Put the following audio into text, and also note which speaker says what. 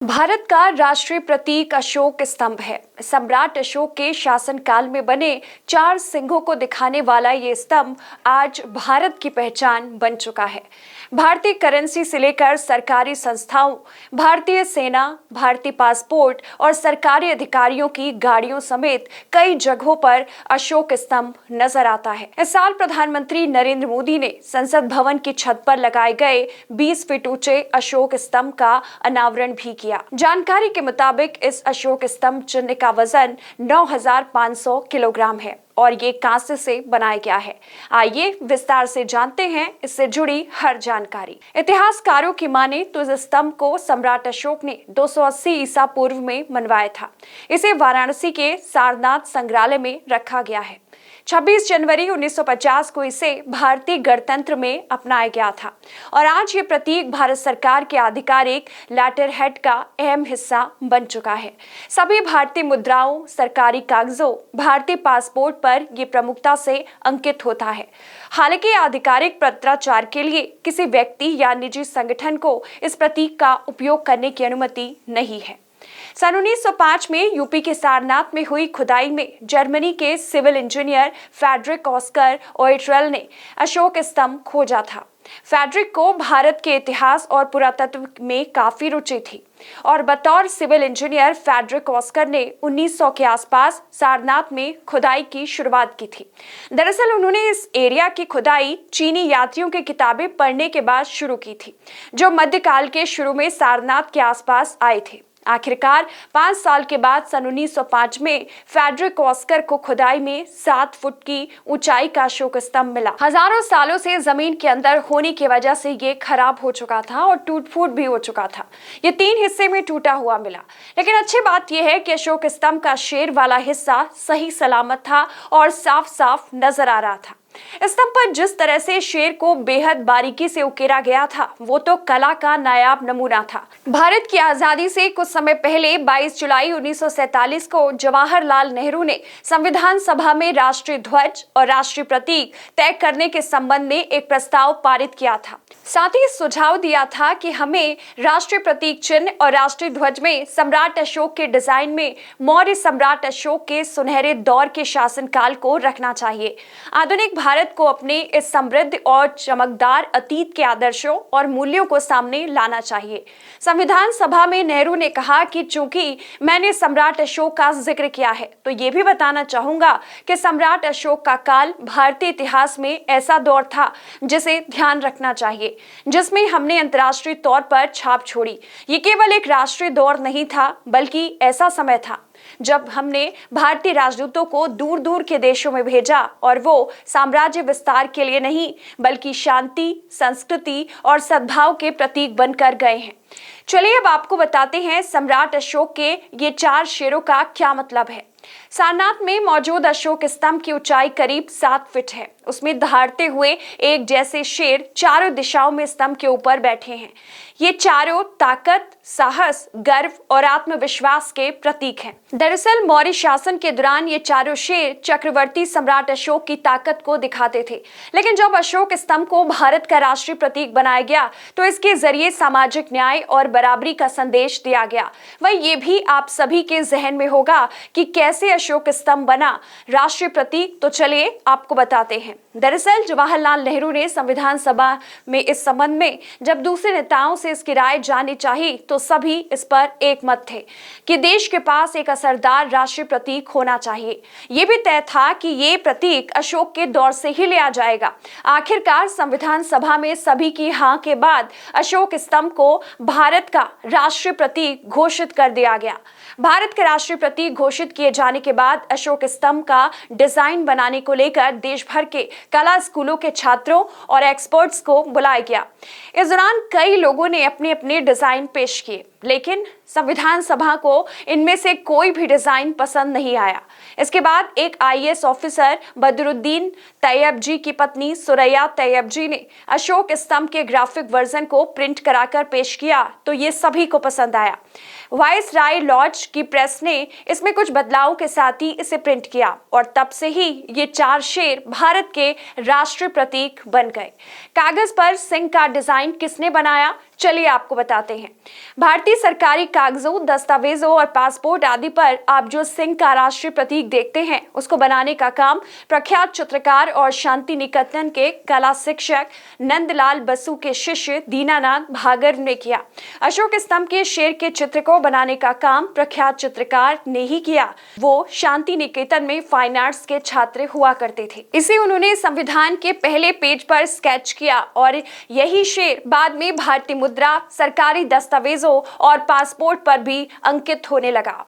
Speaker 1: भारत का राष्ट्रीय प्रतीक अशोक स्तंभ है। सम्राट अशोक के शासनकाल में बने 4 सिंहों को दिखाने वाला ये स्तंभ आज भारत की पहचान बन चुका है। भारतीय करेंसी से लेकर सरकारी संस्थाओं, भारतीय सेना, भारतीय पासपोर्ट और सरकारी अधिकारियों की गाड़ियों समेत कई जगहों पर अशोक स्तंभ नजर आता है। इस साल प्रधानमंत्री नरेंद्र मोदी ने संसद भवन की छत पर लगाए गए 20 फीट ऊंचे अशोक स्तंभ का अनावरण भी किया। जानकारी के मुताबिक इस अशोक स्तंभ चिन्ह का वजन 9,500 किलोग्राम है और ये कांसे से बनाया गया है। आइए विस्तार से जानते हैं इससे जुड़ी हर जानकारी। इतिहासकारों की माने तो इस स्तंभ को सम्राट अशोक ने 280 ईसा पूर्व में बनवाया था। इसे वाराणसी के सारनाथ संग्रहालय में रखा गया है। 26 जनवरी 1950 को इसे भारतीय गणतंत्र में अपनाया गया था और आज ये प्रतीक भारत सरकार के आधिकारिक लेटर हेड का अहम हिस्सा बन चुका है। सभी भारतीय मुद्राओं, सरकारी कागजों, भारतीय पासपोर्ट पर ये प्रमुखता से अंकित होता है। हालांकि आधिकारिक पत्राचार के लिए किसी व्यक्ति या निजी संगठन को इस प्रतीक का उपयोग करने की अनुमति नहीं है। सन 1905 में यूपी के सारनाथ में हुई खुदाई में जर्मनी के सिविल इंजीनियर फ्रेडरिक ऑस्कर ओएट्रेल ने अशोक स्तंभ खोजा था। फ्रेडरिक को भारत के इतिहास और पुरातत्व में काफी रुचि थी और बतौर सिविल इंजीनियर फ्रेडरिक ऑस्कर ने 1900 के आसपास सारनाथ में खुदाई की शुरुआत की थी। दरअसल उन्होंने इस एरिया की खुदाई चीनी यात्रियों की किताबें पढ़ने के बाद शुरू की थी, जो मध्यकाल के शुरू में सारनाथ के आसपास आए थे। आखिरकार 5 साल के बाद सन 1905 में फ्रेडरिक ऑस्कर को खुदाई में 7 फुट की ऊंचाई का अशोक स्तंभ मिला। हजारों सालों से जमीन के अंदर होने की वजह से ये खराब हो चुका था और टूट फूट भी हो चुका था। ये 3 हिस्से में टूटा हुआ मिला, लेकिन अच्छी बात यह है कि अशोक स्तंभ का शेर वाला हिस्सा सही सलामत था और साफ साफ नजर आ रहा था। स्तंभ पर जिस तरह से शेर को बेहद बारीकी से उकेरा गया था, वो तो कला का नायाब नमूना था। भारत की आजादी से कुछ समय पहले 22 जुलाई 1947 को जवाहरलाल नेहरू ने संविधान सभा में राष्ट्रीय ध्वज और राष्ट्रीय प्रतीक तय करने के संबंध में एक प्रस्ताव पारित किया था। साथ ही सुझाव दिया था कि हमें राष्ट्रीय प्रतीक चिन्ह और राष्ट्रीय ध्वज में सम्राट अशोक के डिजाइन में मौर्य सम्राट अशोक के सुनहरे दौर के शासनकाल को रखना चाहिए। आधुनिक भारत को अपने इस समृद्ध और चमकदार अतीत के आदर्शों और मूल्यों को सामने लाना चाहिए। संविधान सभा में नेहरू ने कहा कि चूंकि मैंने सम्राट अशोक का जिक्र किया है, तो ये भी बताना चाहूंगा कि सम्राट अशोक का काल भारतीय इतिहास में ऐसा दौर था जिसे ध्यान रखना चाहिए, जिसमें हमने अंतर्राष्ट्रीय तौर पर छाप छोड़ी। ये केवल एक राष्ट्रीय दौर नहीं था, बल्कि ऐसा समय था जब हमने भारतीय राजदूतों को दूर दूर के देशों में भेजा और वो साम्राज्य विस्तार के लिए नहीं, बल्कि शांति, संस्कृति और सद्भाव के प्रतीक बनकर गए हैं। चलिए अब आपको बताते हैं सम्राट अशोक के ये 4 शेरों का क्या मतलब है। सारनाथ में मौजूद अशोक स्तंभ की ऊंचाई करीब 7 फीट है। उसमें दहाड़ते हुए एक जैसे शेर चारों दिशाओं में स्तंभ के ऊपर बैठे हैं। ये चारों ताकत, साहस, गर्व और आत्मविश्वास के प्रतीक हैं। दरअसल मौर्य शासन के दौरान ये चारों शेर चक्रवर्ती सम्राट अशोक की ताकत को दिखाते थे, लेकिन जब अशोक स्तंभ को भारत का राष्ट्रीय प्रतीक बनाया गया तो इसके जरिए सामाजिक न्याय और बराबरी का संदेश दिया गया। वही ये भी आप सभी के जहन में होगा कि कैसे अशोक स्तंभ बना राष्ट्रीय प्रतीक, तो चलिए आपको बताते हैं। दरअसल जवाहरलाल नेहरू ने संविधान सभा में इस संबंध में जब दूसरे नेताओं से इसकी राय जाननी चाहिए तो सभी इस पर एक मत थे कि देश के पास एक असरदार राष्ट्रीय प्रतीक होना चाहिए। यह भी तय था कि ये प्रतीक अशोक के दौर से ही लिया जाएगा। आखिरकार संविधान सभा में सभी की हाँ के बाद अशोक स्तंभ को भारत का राष्ट्रीय प्रतीक घोषित कर दिया गया। भारत के राष्ट्रीय प्रतीक घोषित किए जाने के बाद अशोक स्तंभ का डिजाइन बनाने को लेकर देश भर के कला स्कूलों के छात्रों और एक्सपर्ट्स को बुलाया गया। इस दौरान कई लोगों ने अपने अपने डिजाइन पेश किए, लेकिन संविधान सभा को इनमें से कोई भी डिजाइन पसंद नहीं आया। इसके बाद एक आईएएस ऑफिसर बदरुद्दीन तैयब जी की पत्नी सुरैया तैयब जी ने अशोक स्तंभ के ग्राफिक वर्जन को प्रिंट कराकर पेश किया तो ये सभी को पसंद आया। वाइस राय लॉज की प्रेस ने इसमें कुछ बदलावों के साथ ही इसे प्रिंट किया और तब से ही ये 4 शेर भारत के राष्ट्रीय प्रतीक बन गए। कागज पर सिंह का डिजाइन किसने बनाया? चलिए आपको बताते हैं। भारतीय सरकारी कागजों, दस्तावेजों और पासपोर्ट आदि पर आप जो सिंह का राष्ट्रीय प्रतीक देखते हैं, उसको बनाने का काम प्रख्यात चित्रकार और शांति निकेतन के कला शिक्षक नंदलाल बसु के शिष्य दीनानाथ भागर ने किया। अशोक स्तंभ के शेर के चित्र को बनाने का काम प्रख्यात चित्रकार ने ही किया। वो शांति निकेतन में फाइन आर्ट्स के छात्र हुआ करते थे। इसे उन्होंने संविधान के पहले पेज पर स्केच किया और यही शेर बाद में भारतीय मुद्रा, सरकारी दस्तावेजों और पासपोर्ट पर भी अंकित होने लगा।